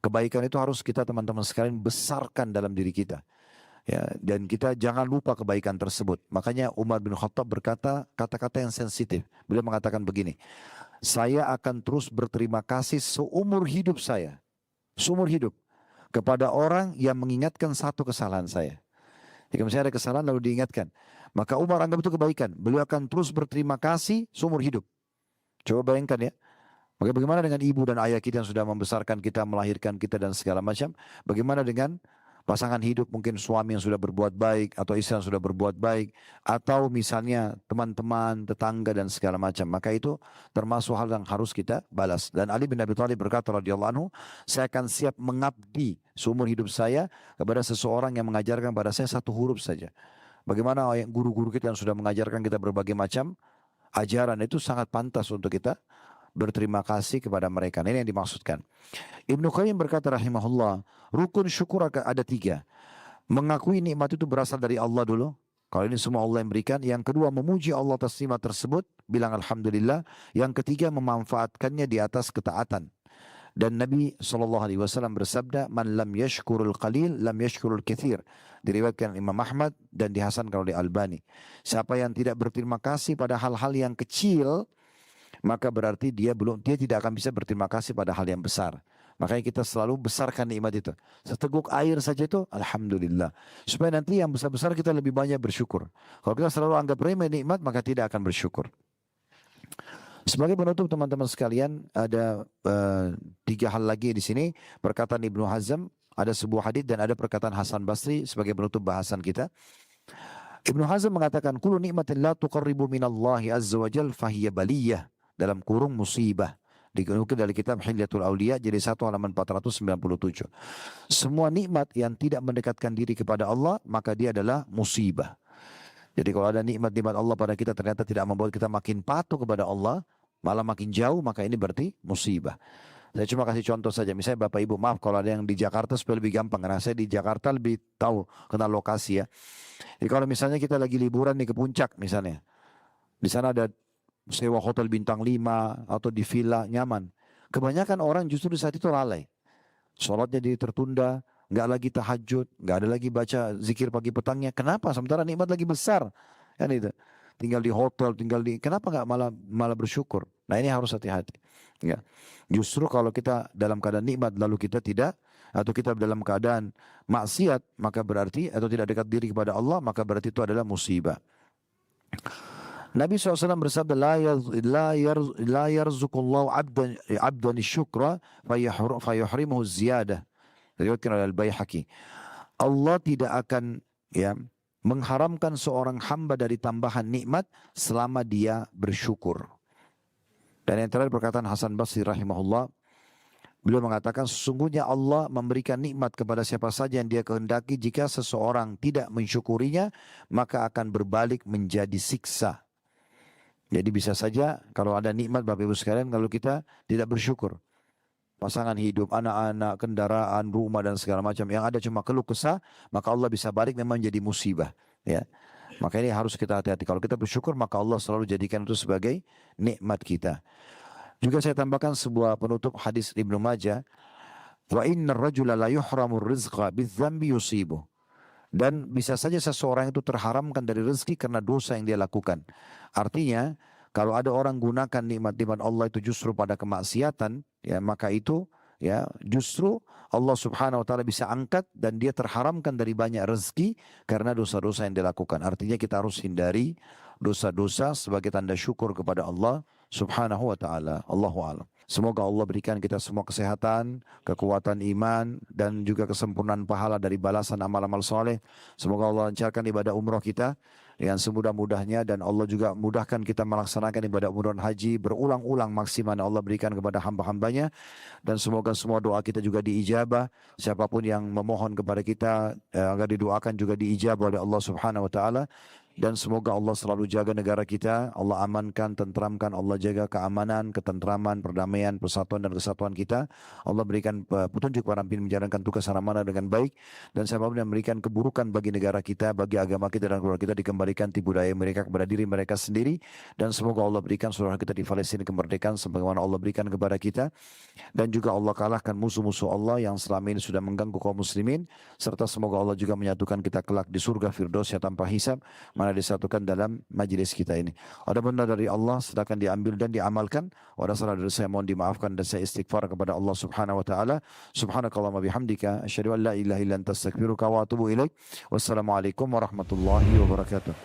Kebaikan itu harus kita teman-teman sekalian besarkan dalam diri kita. Ya, dan kita jangan lupa kebaikan tersebut. Makanya Umar bin Khattab berkata kata-kata yang sensitif. Beliau mengatakan begini, saya akan terus berterima kasih seumur hidup saya. Seumur hidup. Kepada orang yang mengingatkan satu kesalahan saya. Jika misalnya ada kesalahan lalu diingatkan. Maka Umar anggap itu kebaikan. Beliau akan terus berterima kasih seumur hidup. Coba bayangkan ya. Bagaimana dengan ibu dan ayah kita yang sudah membesarkan kita, melahirkan kita dan segala macam. Bagaimana dengan pasangan hidup, mungkin suami yang sudah berbuat baik atau istri yang sudah berbuat baik, atau misalnya teman-teman, tetangga dan segala macam. Maka itu termasuk hal yang harus kita balas. Dan Ali bin Abi Thalib berkata radhiyallahu anhu, saya akan siap mengabdi seumur hidup saya kepada seseorang yang mengajarkan pada saya satu huruf saja. Bagaimana guru-guru kita yang sudah mengajarkan kita berbagai macam ajaran, itu sangat pantas untuk kita berterima kasih kepada mereka. Ini yang dimaksudkan. Ibnu Qayyim berkata rahimahullah, rukun syukur ada 3. Mengakui nikmat itu berasal dari Allah dulu. Kalau ini semua Allah yang berikan. Yang kedua, memuji Allah atas nikmat tersebut. Bilang alhamdulillah. Yang ketiga, memanfaatkannya di atas ketaatan. Dan Nabi SAW bersabda, man lam yashkurul qalil, lam yashkurul kathir. Diriwayatkan Imam Ahmad dan dihasankan oleh Albani. Siapa yang tidak berterima kasih pada hal-hal yang kecil, maka berarti dia tidak akan bisa berterima kasih pada hal yang besar. Makanya kita selalu besarkan nikmat itu. Seteguk air saja itu, alhamdulillah. Supaya nanti yang besar-besar kita lebih banyak bersyukur. Kalau kita selalu anggap remeh nikmat, maka tidak akan bersyukur. Sebagai penutup teman-teman sekalian, ada 3 hal lagi di sini. Perkataan Ibnu Hazm, ada sebuah hadits dan ada perkataan Hasan Basri sebagai penutup bahasan kita. Ibnu Hazm mengatakan, kullu nikmatin la tuqarribu minallahi azza wa jal fahiya baliyah. Dalam kurung musibah. Dikutip dari kitab Hilyatul Auliya jadi 1 halaman 497. Semua nikmat yang tidak mendekatkan diri kepada Allah, maka dia adalah musibah. Jadi kalau ada nikmat-nikmat Allah pada kita ternyata tidak membuat kita makin patuh kepada Allah, malah makin jauh, maka ini berarti musibah. Saya cuma kasih contoh saja. Misalnya Bapak Ibu, maaf kalau ada yang di Jakarta supaya lebih gampang. Karena saya di Jakarta lebih tahu kenal lokasi ya. Jadi kalau misalnya kita lagi liburan nih ke puncak misalnya. Di sana ada sewa hotel bintang 5 atau di villa nyaman. Kebanyakan orang justru di saat itu lalai. Sholatnya jadi tertunda, nggak lagi tahajud, nggak ada lagi baca zikir pagi petangnya. Kenapa? Sementara nikmat lagi besar. Kan itu. Tinggal di hotel, kenapa nggak malah bersyukur? Nah ini harus hati-hati. Ya. Justru kalau kita dalam keadaan nikmat lalu kita tidak, atau kita dalam keadaan maksiat, maka berarti, atau tidak dekat diri kepada Allah, maka berarti itu adalah musibah. Nabi SAW bersabda, la yarzuqullahu abdan syukra fayuhrimuhu ziyadah. Diriwayatkan oleh Al-Baihaqi. Allah tidak akan mengharamkan seorang hamba dari tambahan nikmat selama dia bersyukur. Dan yang terakhir perkataan Hasan Basri rahimahullah, beliau mengatakan sesungguhnya Allah memberikan nikmat kepada siapa saja yang dia kehendaki. Jika seseorang tidak mensyukurinya, maka akan berbalik menjadi siksa. Jadi bisa saja kalau ada nikmat Bapak Ibu sekalian, kalau kita tidak bersyukur. Pasangan hidup, anak-anak, kendaraan, rumah dan segala macam. Yang ada cuma keluh kesah, maka Allah bisa balik memang jadi musibah. Ya. Maka ini harus kita hati-hati. Kalau kita bersyukur, maka Allah selalu jadikan itu sebagai nikmat kita. Juga saya tambahkan sebuah penutup hadis Ibnu Majah. Wa inna rajula la yuhramur rizqa bidzambi yusibuh. Dan bisa saja seseorang itu terharamkan dari rezeki karena dosa yang dia lakukan. Artinya, kalau ada orang gunakan nikmat-nikmat Allah itu justru pada kemaksiatan, ya maka itu ya justru Allah Subhanahu wa taala bisa angkat dan dia terharamkan dari banyak rezeki karena dosa-dosa yang dia lakukan. Artinya kita harus hindari dosa-dosa sebagai tanda syukur kepada Allah Subhanahu wa taala. Allahu a'lam. Semoga Allah berikan kita semua kesehatan, kekuatan iman, dan juga kesempurnaan pahala dari balasan amal-amal soleh. Semoga Allah lancarkan ibadah umrah kita dengan semudah-mudahnya, dan Allah juga mudahkan kita melaksanakan ibadah umrah dan haji berulang-ulang maksimal yang Allah berikan kepada hamba-hambanya. Dan semoga semua doa kita juga diijabah. Siapapun yang memohon kepada kita agar didoakan juga diijabah oleh Allah Subhanahu wa taala. dan semoga Allah selalu jaga negara kita, Allah amankan, tentramkan, Allah jaga keamanan, ketentraman, perdamaian, persatuan dan kesatuan kita. Allah berikan petunjuk para pemimpin menjalankan tugas amanah dengan baik, dan siapapun yang memberikan keburukan bagi negara kita, bagi agama kita dan keluarga kita, dikembalikan tipu daya mereka kepada diri mereka sendiri. Dan semoga Allah berikan saudara kita di Palestina kemerdekaan sebagaimana Allah berikan kepada kita, dan juga Allah kalahkan musuh-musuh Allah yang selama ini sudah mengganggu kaum muslimin, serta semoga Allah juga menyatukan kita kelak di surga Firdausnya tanpa hisab, mana disatukan dalam majlis kita ini. Ada benda dari Allah silakan diambil dan diamalkan. Ada salah dari saya mohon dimaafkan dan saya istighfar kepada Allah Subhanahu wa taala. Subhanakallahumma bihamdika asyhadu an la ilaha illa anta astaghfiruka wa atubu ilaik. Wassalamualaikum warahmatullahi wabarakatuh.